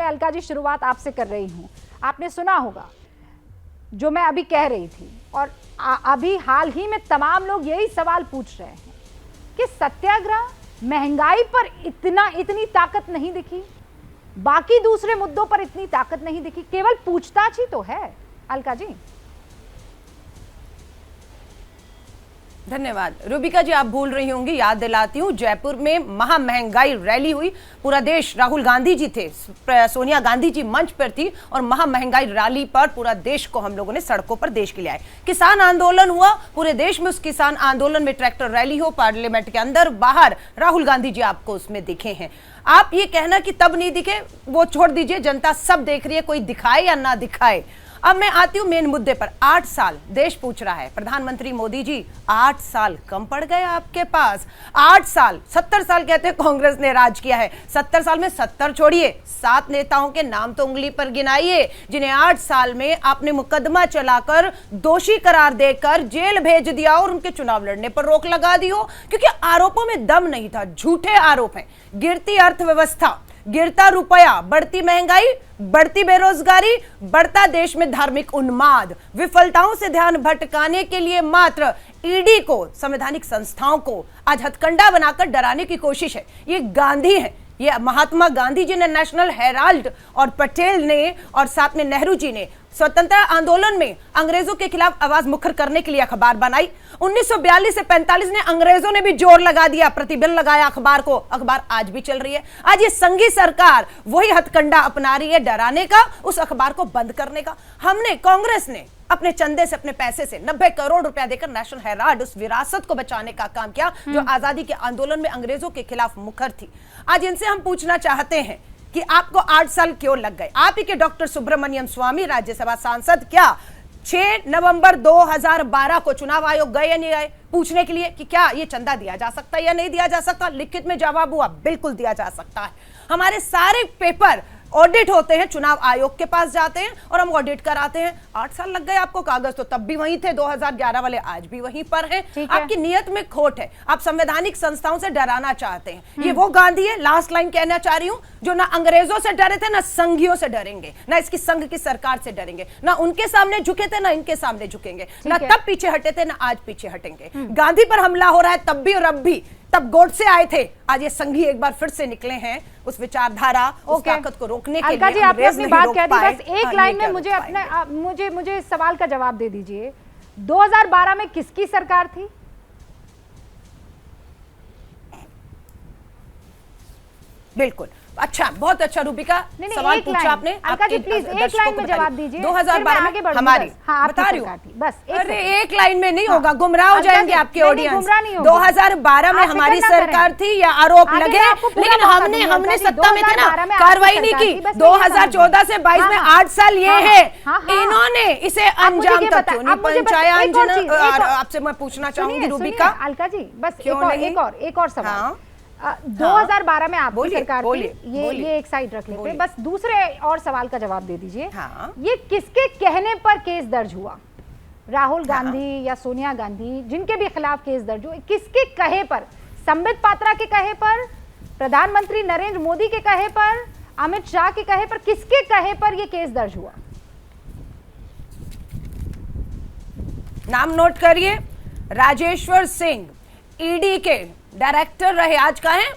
अलका जी शुरुआत आपसे कर रही हूँ। आपने सुना होगा जो मैं अभी कह रही थी, और अभी हाल ही में तमाम लोग यही सवाल पूछ रहे हैं कि सत्याग्रह, महंगाई पर इतनी ताकत नहीं दिखी, बाकी दूसरे मुद्दों पर इतनी ताकत नहीं दिखी, केवल पूछताछ ही तो है। अलका जी। धन्यवाद। रूबिका जी, आप भूल रही होंगी, याद दिलाती हूँ, जयपुर में महा महंगाई रैली हुई, पूरा देश, राहुल गांधी जी थे, सोनिया गांधी जी मंच पर थी, और महा महंगाई रैली पर पूरा देश को हम लोगों ने सड़कों पर देश के लिए आए। किसान आंदोलन हुआ पूरे देश में, उस किसान आंदोलन में ट्रैक्टर रैली हो, पार्लियामेंट के अंदर बाहर राहुल गांधी जी आपको उसमें दिखे हैं। आप ये कहना कि तब नहीं दिखे, वो छोड़ दीजिए, जनता सब देख रही है, कोई दिखाए या ना दिखाए। अब मैं आती हूं मेन मुद्दे पर। 8 साल देश पूछ रहा है, प्रधानमंत्री मोदी जी 8 साल कम पड़ गए आपके पास। 8 साल, 70 साल कहते हैं कांग्रेस ने राज किया है, 70 साल में 70 छोड़िए, 7 नेताओं के नाम तो उंगली पर गिनाइए जिन्हें 8 साल में आपने मुकदमा चलाकर दोषी करार देकर जेल भेज दिया और उनके चुनाव लड़ने पर रोक लगा दी हो, क्योंकि आरोपों में दम नहीं था, झूठे आरोप हैं। गिरती अर्थव्यवस्था, गिरता रुपया, बढ़ती महंगाई, बढ़ती बेरोजगारी, बढ़ता देश में धार्मिक उन्माद, विफलताओं से ध्यान भटकाने के लिए मात्र ईडी को, संवैधानिक संस्थाओं को आज हथकंडा बनाकर डराने की कोशिश है। ये गांधी है, ये महात्मा गांधी जी ने नेशनल हेराल्ड, और पटेल ने, और साथ में नेहरू जी ने स्वतंत्रता आंदोलन में अंग्रेजों के खिलाफ आवाज मुखर करने के लिए अखबार बनाई। 1942 से 45 ने अंग्रेजों ने भी जोर लगा दिया, प्रतिबंध लगाया अखबार को, अखबार आज भी चल रही है। आज ये संघी सरकार वही हथकंडा अपना रही है डराने का, उस अखबार को बंद करने का। हमने, कांग्रेस ने अपने चंदे से, अपने पैसे से 90 करोड़ रुपया देकर नेशनल हेराल्ड, उस विरासत को बचाने का काम किया जो आजादी के आंदोलन में अंग्रेजों के खिलाफ मुखर थी। आज इनसे हम पूछना चाहते हैं कि आपको 8 साल क्यों लग गए। आप ही के डॉक्टर सुब्रमण्यम स्वामी, राज्यसभा सांसद, क्या 6 नवंबर 2012 को चुनाव आयोग गए या नहीं गए पूछने के लिए कि क्या ये चंदा दिया जा सकता है या नहीं दिया जा सकता? लिखित में जवाब हुआ, बिल्कुल दिया जा सकता है। हमारे सारे पेपर ऑडिट होते हैं, चुनाव आयोग के पास जाते हैं और हम ऑडिट कराते हैं। 8 साल लग गए आपको, कागज तो तब भी वहीं थे, 2011 वाले आज भी वहीं पर हैं। आपकी नियत में खोट है, आप संवैधानिक संस्थाओं से डराना चाहते हैं। ये वो गांधी है, लास्ट लाइन कहना चाह रही हूं, जो ना अंग्रेजों से डरे थे, ना संघियों से डरेंगे, ना इसकी संघ की सरकार से डरेंगे, ना उनके सामने झुके थे, ना इनके सामने झुकेंगे, ना तब पीछे हटे थे, ना आज पीछे हटेंगे। गांधी पर हमला हो रहा है तब भी और अब भी, तब गोडसे आए थे, आज ये संघी एक बार फिर से निकले हैं उस विचारधारा, उस ताकत को रोकने के लिए। जी, आपने अपनी बात कह दी, बस एक लाइन में मुझे अपने मुझे इस सवाल का जवाब दे दीजिए। 2012 में किसकी सरकार थी? बिल्कुल, अच्छा, बहुत अच्छा रूबिका, सवाल पूछा आपने। आपके प्लीज एक लाइन में जवाब दीजिए। 2012 में हमारी, बता रही हूँ, बस अरे एक लाइन में नहीं होगा, गुमराह हो जाएंगे आपके ऑडियंस। 2012 में हमारी सरकार थी या आरोप लगे, लेकिन हमने सत्ता में थे ना, कार्रवाई नहीं की। 2014 से 22 में 8 साल ये है, इन्होंने इसे अंजाम तक क्यों नहीं पहुंचाया? आपसे मैं पूछना चाहूंगी रूबिका। अलका जी, बस एक और सवाल। 2012 में आपकी सरकार थी, ये एक साइड रख लेते हैं, बस दूसरे और सवाल का जवाब दे दीजिए। ये किसके कहने पर केस दर्ज हुआ? राहुल गांधी या सोनिया गांधी, जिनके भी खिलाफ केस दर्ज हुए, किसके कहे पर? संबित पात्रा के कहे पर, प्रधानमंत्री नरेंद्र मोदी के कहे पर, अमित शाह के कहे पर, किसके कहे पर ये केस दर्ज हुआ? नाम नोट करिए। राजेश्वर सिंह ईडी के डायरेक्टर रहे, आज का है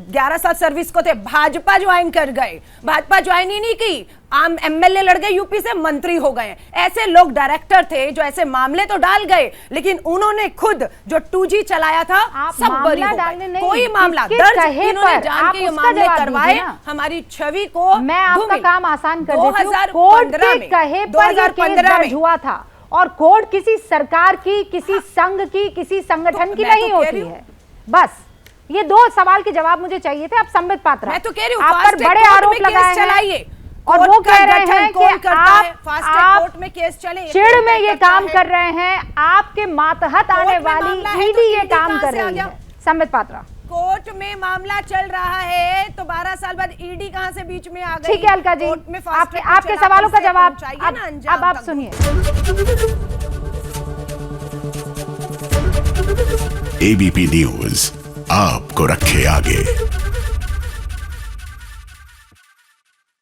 11 साल सर्विस को थे, भाजपा ज्वाइन कर गए, भाजपा ज्वाइन ही नहीं की, आम एमएलए लड़ गए, यूपी से मंत्री हो गए। ऐसे लोग डायरेक्टर थे जो ऐसे मामले तो डाल गए, लेकिन उन्होंने खुद जो 2G चलाया था सब बरी हो गए। कोई मामला दर्ज इन्होंने जान के ये मामले करवाए, हमारी छवि को मैं आपका काम आसान कर देती हूं। कोर्ट के कहे पर ये केस दर्ज हुआ था, और कोर्ट किसी सरकार की, किसी संघ की, किसी संगठन की नहीं होती है। बस ये 2 सवाल के जवाब मुझे चाहिए थे। आप संबित पात्रा, मैं तो कह रही हूं, आप पर बड़े आरोप लगाए हैं और वो कह रहे हैं कि आप कोर्ट में केस चले, चिड़ में ये काम कर रहे हैं, आपके मातहत आने वाली ईडी ये काम कर रही है। संबित पात्रा, कोर्ट में मामला चल रहा है तो 12 साल बाद ईडी कहां से बीच में आ गई? ठीक है अलका जी, आपके सवालों का जवाब अब आप सुनिए। एबीपी न्यूज आपको रखे आगे।